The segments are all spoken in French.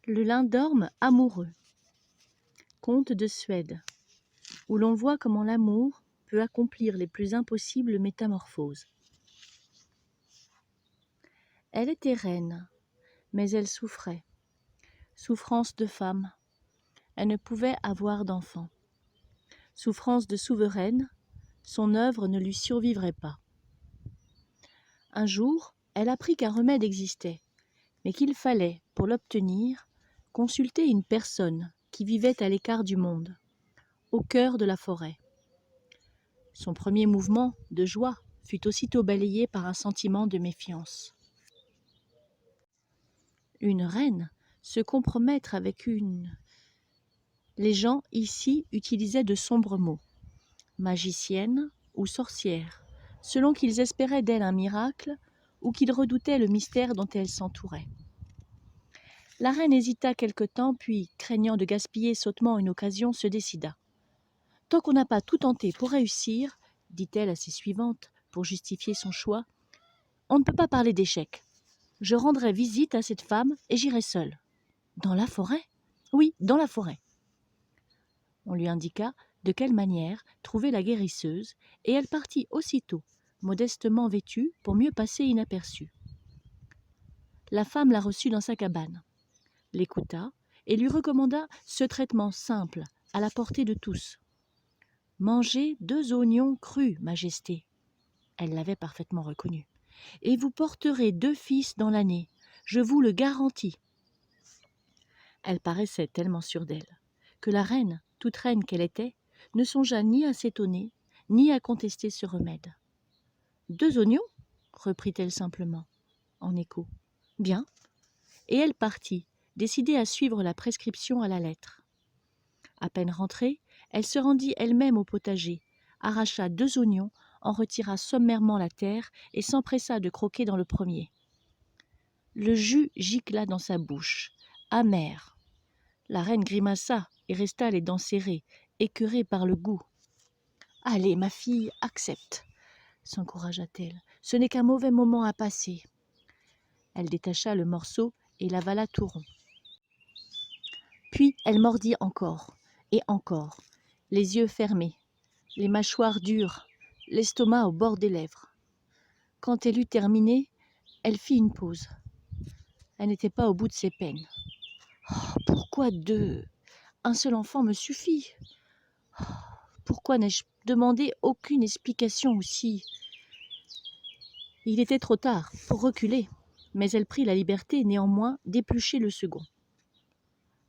Le lindorme amoureux. Conte de Suède, où l'on voit comment l'amour peut accomplir les plus impossibles métamorphoses. Elle était reine, mais elle souffrait. Souffrance de femme. Elle ne pouvait avoir d'enfant. Souffrance de souveraine, son œuvre ne lui survivrait pas. Un jour, elle apprit qu'un remède existait, mais qu'il fallait, pour l'obtenir, consulter une personne qui vivait à l'écart du monde, au cœur de la forêt. Son premier mouvement de joie fut aussitôt balayé par un sentiment de méfiance. Une reine se compromettre avec une... Les gens ici utilisaient de sombres mots, magicienne ou sorcière, selon qu'ils espéraient d'elle un miracle ou qu'ils redoutaient le mystère dont elle s'entourait. La reine hésita quelque temps, puis, craignant de gaspiller sottement une occasion, se décida. « Tant qu'on n'a pas tout tenté pour réussir, dit-elle à ses suivantes, pour justifier son choix, on ne peut pas parler d'échec. Je rendrai visite à cette femme et j'irai seule. »« Dans la forêt ? » ?»« Oui, dans la forêt. » On lui indiqua de quelle manière trouver la guérisseuse, et elle partit aussitôt, modestement vêtue, pour mieux passer inaperçue. La femme la reçut dans sa cabane, l'écouta et lui recommanda ce traitement simple, à la portée de tous. « Mangez 2 oignons crus, Majesté. » Elle l'avait parfaitement reconnu. « Et vous porterez 2 fils dans l'année, je vous le garantis. » Elle paraissait tellement sûre d'elle que la reine, toute reine qu'elle était, ne songea ni à s'étonner, ni à contester ce remède. « 2 oignons ?» reprit-elle simplement, en écho. « Bien. » Et elle partit, décidée à suivre la prescription à la lettre. À peine rentrée, elle se rendit elle-même au potager, arracha 2 oignons, en retira sommairement la terre et s'empressa de croquer dans le premier. Le jus gicla dans sa bouche, amer. La reine grimaça et resta les dents serrées, écœurée par le goût. « Allez, ma fille, accepte, » s'encouragea-t-elle. « Ce n'est qu'un mauvais moment à passer. » Elle détacha le morceau et l'avala tout rond. Puis elle mordit encore, et encore, les yeux fermés, les mâchoires dures, l'estomac au bord des lèvres. Quand elle eut terminé, elle fit une pause. Elle n'était pas au bout de ses peines. « Oh, pourquoi 2 ? Un seul enfant me suffit. Oh, pourquoi n'ai-je demandé aucune explication aussi ?» Il était trop tard pour reculer, mais elle prit la liberté néanmoins d'éplucher le second.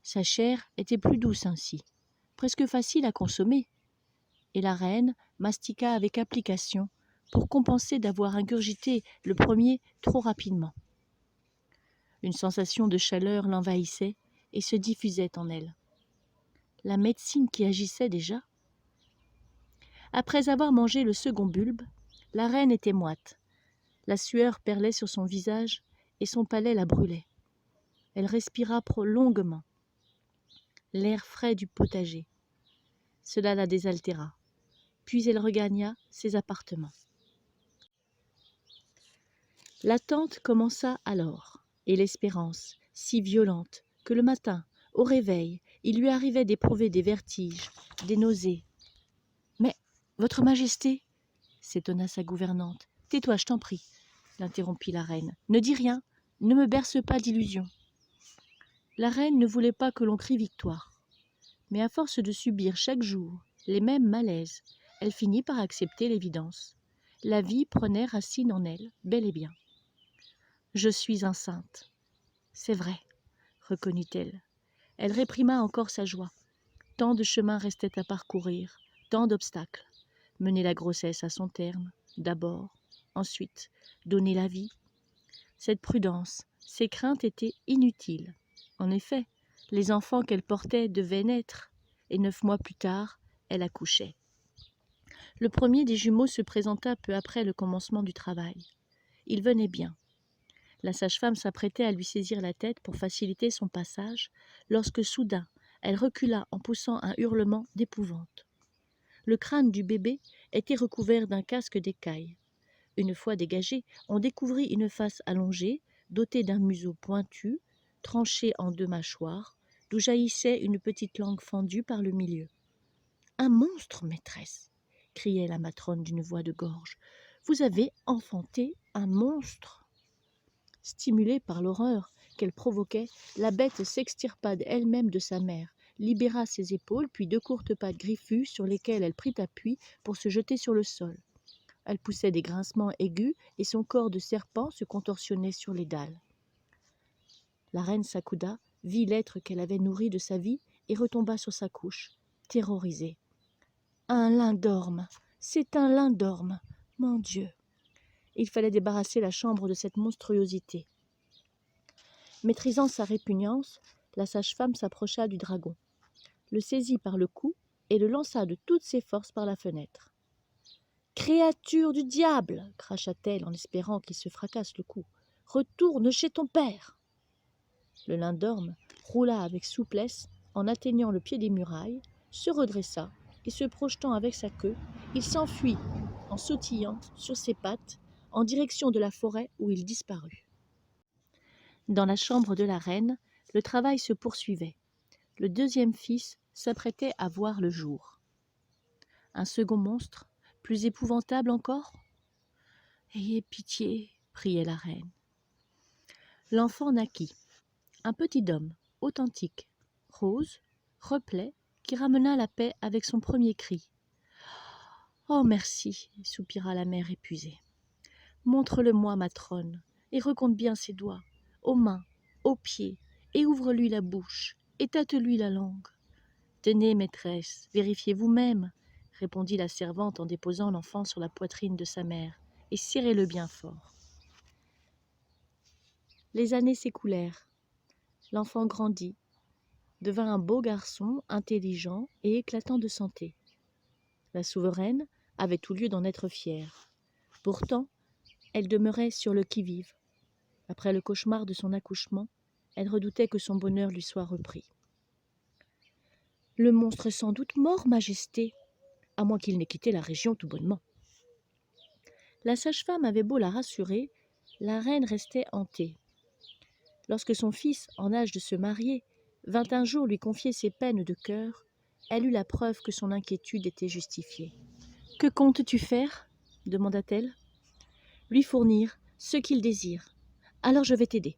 Sa chair était plus douce ainsi, presque facile à consommer, et la reine mastiqua avec application pour compenser d'avoir ingurgité le premier trop rapidement. Une sensation de chaleur l'envahissait et se diffusait en elle. La médecine qui agissait déjà. Après avoir mangé le second bulbe, la reine était moite. La sueur perlait sur son visage et son palais la brûlait. Elle respira longuement l'air frais du potager. Cela la désaltéra. Puis elle regagna ses appartements. L'attente commença alors, et l'espérance, si violente, que le matin, au réveil, il lui arrivait d'éprouver des vertiges, des nausées. « Mais, votre Majesté !» s'étonna sa gouvernante. « Tais-toi, je t'en prie !» l'interrompit la reine. « Ne dis rien, ne me berce pas d'illusions. » La reine ne voulait pas que l'on crie victoire. Mais à force de subir chaque jour les mêmes malaises, elle finit par accepter l'évidence. La vie prenait racine en elle, bel et bien. « Je suis enceinte. »« C'est vrai, » reconnut-elle. Elle réprima encore sa joie. Tant de chemin restait à parcourir, tant d'obstacles. Mener la grossesse à son terme, d'abord, ensuite, donner la vie. Cette prudence, ces craintes étaient inutiles. En effet, les enfants qu'elle portait devaient naître, et 9 mois plus tard, elle accouchait. Le premier des jumeaux se présenta peu après le commencement du travail. Il venait bien. La sage-femme s'apprêtait à lui saisir la tête pour faciliter son passage, lorsque soudain, elle recula en poussant un hurlement d'épouvante. Le crâne du bébé était recouvert d'un casque d'écaille. Une fois dégagé, on découvrit une face allongée, dotée d'un museau pointu, tranchée en 2 mâchoires, d'où jaillissait une petite langue fendue par le milieu. « Un monstre, maîtresse !» criait la matrone d'une voix de gorge. « Vous avez enfanté un monstre !» Stimulée par l'horreur qu'elle provoquait, la bête s'extirpa elle-même de sa mère, libéra ses épaules, puis 2 courtes pattes griffues sur lesquelles elle prit appui pour se jeter sur le sol. Elle poussait des grincements aigus et son corps de serpent se contorsionnait sur les dalles. La reine s'accouda, vit l'être qu'elle avait nourri de sa vie et retomba sur sa couche, terrorisée. « Un lindorme, c'est un lindorme, mon Dieu !» Il fallait débarrasser la chambre de cette monstruosité. Maîtrisant sa répugnance, la sage-femme s'approcha du dragon, le saisit par le cou et le lança de toutes ses forces par la fenêtre. « Créature du diable !» cracha-t-elle en espérant qu'il se fracasse le cou. « Retourne chez ton père !» Le lindorme roula avec souplesse en atteignant le pied des murailles, se redressa et se projetant avec sa queue, il s'enfuit en sautillant sur ses pattes en direction de la forêt où il disparut. Dans la chambre de la reine, le travail se poursuivait. Le 2e fils s'apprêtait à voir le jour. Un second monstre, plus épouvantable encore ? « Ayez pitié !» priait la reine. L'enfant naquit. Un petit homme, authentique, rose, replet, qui ramena la paix avec son premier cri. « Oh, merci !» soupira la mère épuisée. « Montre-le-moi, matrone, et recompte bien ses doigts, aux mains, aux pieds, et ouvre-lui la bouche, et tâte-lui la langue. »« Tenez, maîtresse, vérifiez vous-même, » répondit la servante en déposant l'enfant sur la poitrine de sa mère, « et serrez-le bien fort. » Les années s'écoulèrent. L'enfant grandit, devint un beau garçon, intelligent et éclatant de santé. La souveraine avait tout lieu d'en être fière. Pourtant, elle demeurait sur le qui-vive. Après le cauchemar de son accouchement, elle redoutait que son bonheur lui soit repris. « Le monstre est sans doute mort, Majesté, à moins qu'il n'ait quitté la région tout bonnement. » La sage-femme avait beau la rassurer, la reine restait hantée. Lorsque son fils, en âge de se marier, vint un jour lui confier ses peines de cœur, elle eut la preuve que son inquiétude était justifiée. « Que comptes-tu faire ?» demanda-t-elle. « Lui fournir ce qu'il désire. Alors je vais t'aider. »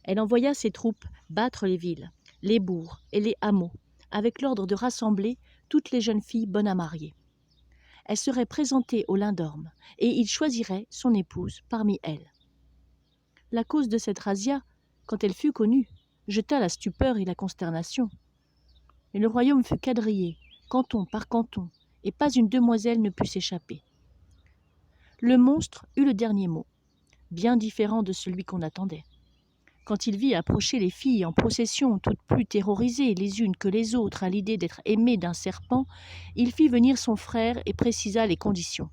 Elle envoya ses troupes battre les villes, les bourgs et les hameaux, avec l'ordre de rassembler toutes les jeunes filles bonnes à marier. Elle serait présentée au lindorme, et il choisirait son épouse parmi elles. La cause de cette razzia, quand elle fut connue, jeta la stupeur et la consternation. Et le royaume fut quadrillé, canton par canton, et pas une demoiselle ne put s'échapper. Le monstre eut le dernier mot, bien différent de celui qu'on attendait. Quand il vit approcher les filles en procession, toutes plus terrorisées les unes que les autres à l'idée d'être aimées d'un serpent, il fit venir son frère et précisa les conditions.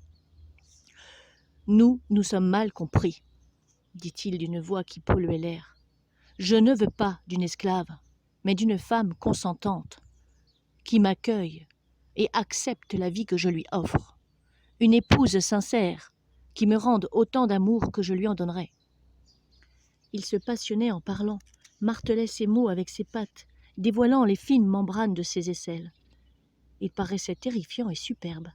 « Nous sommes mal compris, » dit-il d'une voix qui polluait l'air. « Je ne veux pas d'une esclave, mais d'une femme consentante, qui m'accueille et accepte la vie que je lui offre. Une épouse sincère, qui me rende autant d'amour que je lui en donnerai. » Il se passionnait en parlant, martelait ses mots avec ses pattes, dévoilant les fines membranes de ses aisselles. Il paraissait terrifiant et superbe,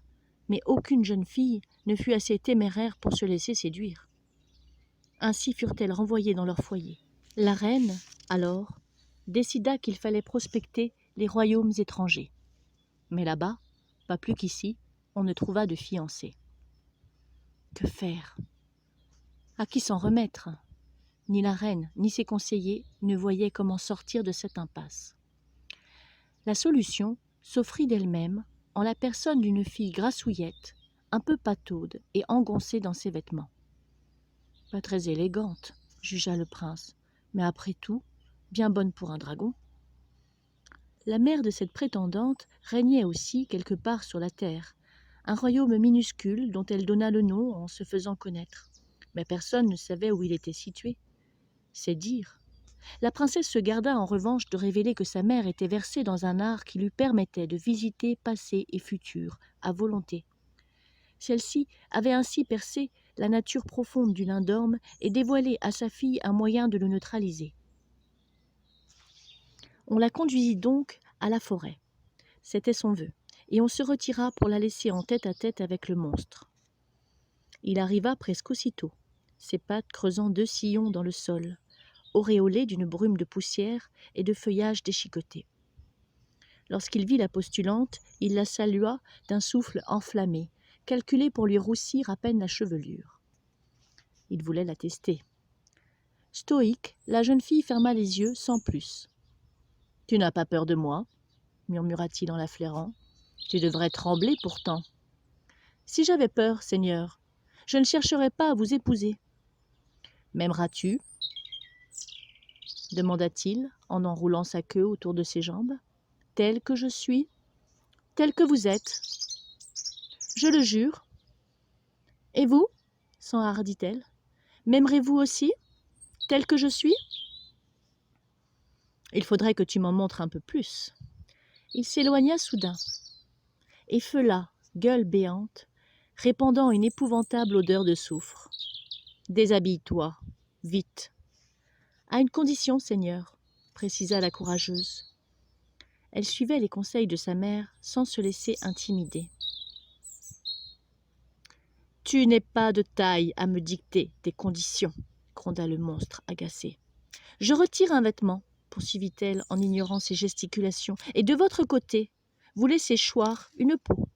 mais aucune jeune fille ne fut assez téméraire pour se laisser séduire. Ainsi furent-elles renvoyées dans leur foyer. La reine, alors, décida qu'il fallait prospecter les royaumes étrangers. Mais là-bas, pas plus qu'ici, on ne trouva de fiancé. Que faire ? À qui s'en remettre ? Ni la reine, ni ses conseillers ne voyaient comment sortir de cette impasse. La solution s'offrit d'elle-même en la personne d'une fille grassouillette, un peu pataude et engoncée dans ses vêtements. Pas très élégante, jugea le prince, mais après tout, bien bonne pour un dragon. La mère de cette prétendante régnait aussi quelque part sur la terre, un royaume minuscule dont elle donna le nom en se faisant connaître. Mais personne ne savait où il était situé. C'est dire. La princesse se garda en revanche de révéler que sa mère était versée dans un art qui lui permettait de visiter passé et futur à volonté. Celle-ci avait ainsi percé la nature profonde du lindorme et dévoilé à sa fille un moyen de le neutraliser. On la conduisit donc à la forêt. C'était son vœu, et on se retira pour la laisser en tête-à-tête avec le monstre. Il arriva presque aussitôt, ses pattes creusant 2 sillons dans le sol, auréolés d'une brume de poussière et de feuillage déchiqueté. Lorsqu'il vit la postulante, il la salua d'un souffle enflammé, calculé pour lui roussir à peine la chevelure. Il voulait la tester. Stoïque, la jeune fille ferma les yeux sans plus. « Tu n'as pas peur de moi ?» murmura-t-il en la flairant. « Tu devrais trembler pourtant. »« Si j'avais peur, Seigneur, je ne chercherais pas à vous épouser. »« M'aimeras-tu » demanda-t-il en enroulant sa queue autour de ses jambes. « Tel que je suis, tel que vous êtes. »« Je le jure. »« Et vous » s'enhardit-elle. « M'aimerez-vous aussi, tel que je suis ?»« Il faudrait que tu m'en montres un peu plus. » Il s'éloigna soudain. Et feula, gueule béante, répandant une épouvantable odeur de soufre. « Déshabille-toi, vite. »« À une condition, Seigneur, » précisa la courageuse. Elle suivait les conseils de sa mère sans se laisser intimider. « Tu n'es pas de taille à me dicter tes conditions, » gronda le monstre agacé. « Je retire un vêtement, » poursuivit-elle en ignorant ses gesticulations, « et de votre côté, vous laissez choir une peau. »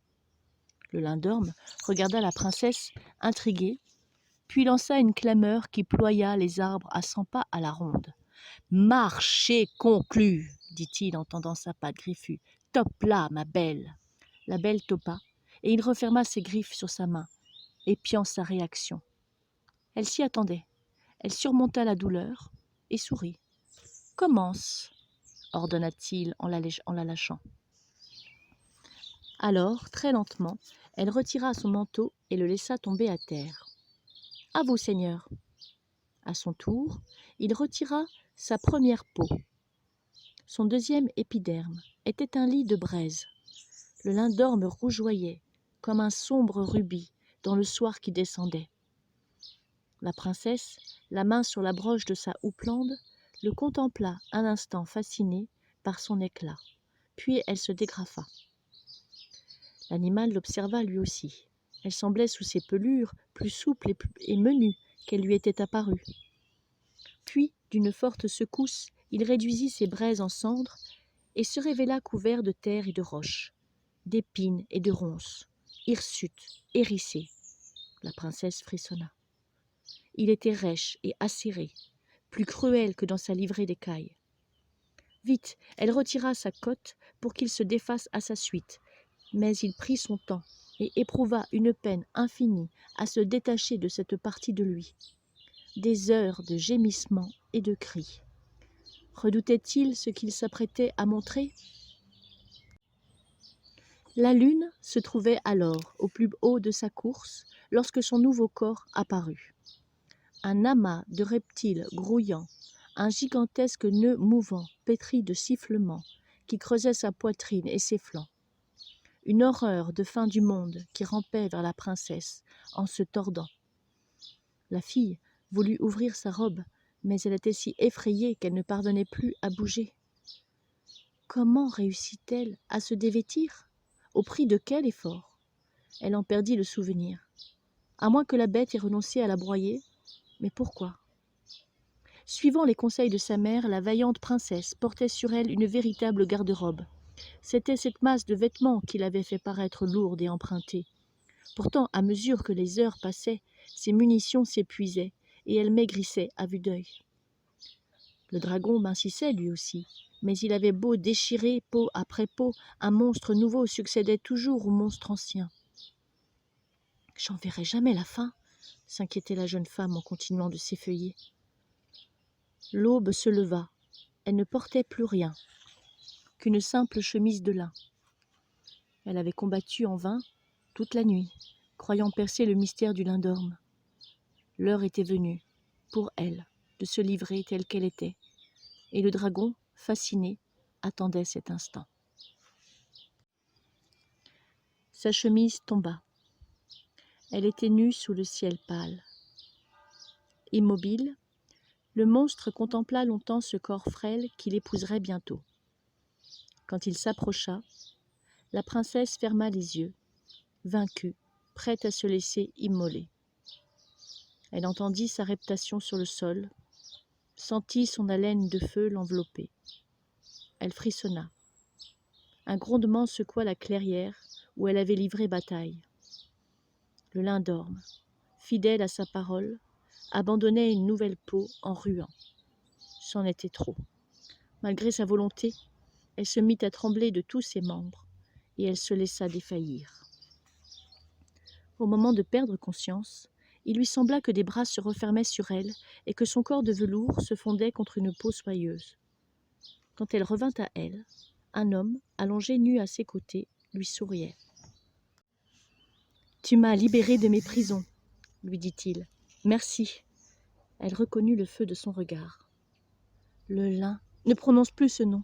Le lindorme regarda la princesse intriguée, puis lança une clameur qui ploya les arbres à 100 pas à la ronde. « Marché conclu !» dit-il en tendant sa patte griffue. « Top là, ma belle !» La belle topa, et il referma ses griffes sur sa main, épiant sa réaction. Elle s'y attendait. Elle surmonta la douleur et sourit. « Commence !» ordonna-t-il en la lâchant. Alors, très lentement, elle retira son manteau et le laissa tomber à terre. « À vous, Seigneur !» À son tour, il retira sa première peau. Son deuxième épiderme était un lit de braise. Le lindorme rougeoyait comme un sombre rubis dans le soir qui descendait. La princesse, la main sur la broche de sa houppelande, le contempla un instant fascinée par son éclat, puis elle se dégrafa. L'animal l'observa lui aussi. Elle semblait sous ses pelures plus souple et menue qu'elle lui était apparue. Puis, d'une forte secousse, il réduisit ses braises en cendres et se révéla couvert de terre et de roches, d'épines et de ronces, hirsute, hérissé. La princesse frissonna. Il était rêche et acéré, plus cruel que dans sa livrée d'écailles. Vite, elle retira sa cotte pour qu'il se défasse à sa suite, mais il prit son temps et éprouva une peine infinie à se détacher de cette partie de lui. Des heures de gémissements et de cris. Redoutait-il ce qu'il s'apprêtait à montrer ? La lune se trouvait alors au plus haut de sa course lorsque son nouveau corps apparut. Un amas de reptiles grouillants, un gigantesque nœud mouvant pétri de sifflements qui creusait sa poitrine et ses flancs. Une horreur de fin du monde qui rampait vers la princesse en se tordant. La fille voulut ouvrir sa robe, mais elle était si effrayée qu'elle ne parvenait plus à bouger. Comment réussit-elle à se dévêtir ? Au prix de quel effort ? Elle en perdit le souvenir. À moins que la bête ait renoncé à la broyer, mais pourquoi ? Suivant les conseils de sa mère, la vaillante princesse portait sur elle une véritable garde-robe. C'était cette masse de vêtements qui l'avait fait paraître lourde et empruntée. Pourtant, à mesure que les heures passaient, ses munitions s'épuisaient et elle maigrissait à vue d'œil. Le dragon mincissait lui aussi, mais il avait beau déchirer peau après peau, un monstre nouveau succédait toujours au monstre ancien. « J'en verrai jamais la fin », s'inquiétait la jeune femme en continuant de s'effeuiller. L'aube se leva. Elle ne portait plus rien, qu'une simple chemise de lin. Elle avait combattu en vain toute la nuit, croyant percer le mystère du lindorme. L'heure était venue, pour elle, de se livrer telle qu'elle était, et le dragon, fasciné, attendait cet instant. Sa chemise tomba. Elle était nue sous le ciel pâle. Immobile, le monstre contempla longtemps ce corps frêle qu'il épouserait bientôt. Quand il s'approcha, la princesse ferma les yeux, vaincue, prête à se laisser immoler. Elle entendit sa reptation sur le sol, sentit son haleine de feu l'envelopper. Elle frissonna. Un grondement secoua la clairière où elle avait livré bataille. Le lindorme, fidèle à sa parole, abandonnait une nouvelle peau en ruant. C'en était trop. Malgré sa volonté, elle se mit à trembler de tous ses membres, et elle se laissa défaillir. Au moment de perdre conscience, il lui sembla que des bras se refermaient sur elle et que son corps de velours se fondait contre une peau soyeuse. Quand elle revint à elle, un homme, allongé nu à ses côtés, lui souriait. « Tu m'as libérée de mes prisons, » lui dit-il. « Merci. » Elle reconnut le feu de son regard. « Le lin, ne prononce plus ce nom. »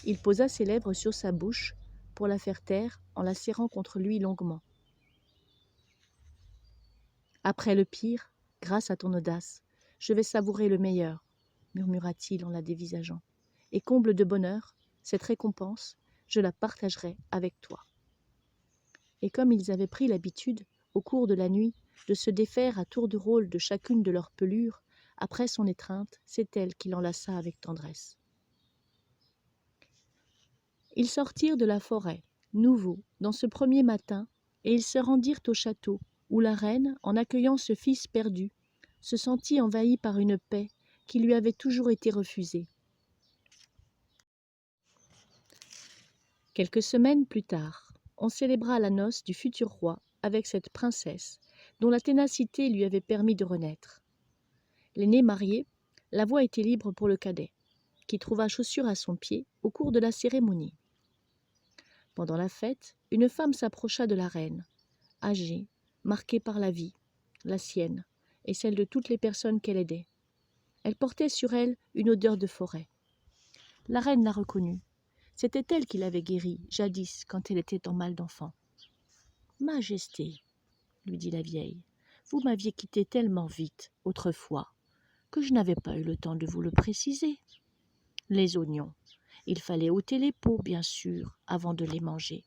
Il posa ses lèvres sur sa bouche pour la faire taire en la serrant contre lui longuement. « Après le pire, grâce à ton audace, je vais savourer le meilleur, » murmura-t-il en la dévisageant. « Et comble de bonheur, cette récompense, je la partagerai avec toi. » Et comme ils avaient pris l'habitude, au cours de la nuit, de se défaire à tour de rôle de chacune de leurs pelures, après son étreinte, c'est elle qui l'enlaça avec tendresse. Ils sortirent de la forêt, nouveaux, dans ce premier matin, et ils se rendirent au château, où la reine, en accueillant ce fils perdu, se sentit envahie par une paix qui lui avait toujours été refusée. Quelques semaines plus tard, on célébra la noce du futur roi avec cette princesse, dont la ténacité lui avait permis de renaître. L'aîné marié, la voie était libre pour le cadet, qui trouva chaussure à son pied au cours de la cérémonie. Pendant la fête, une femme s'approcha de la reine, âgée, marquée par la vie, la sienne, et celle de toutes les personnes qu'elle aidait. Elle portait sur elle une odeur de forêt. La reine la reconnut. C'était elle qui l'avait guérie, jadis, quand elle était en mal d'enfant. « Majesté, » lui dit la vieille, « vous m'aviez quitté tellement vite, autrefois, que je n'avais pas eu le temps de vous le préciser. Les oignons, il fallait ôter les peaux, bien sûr, avant de les manger.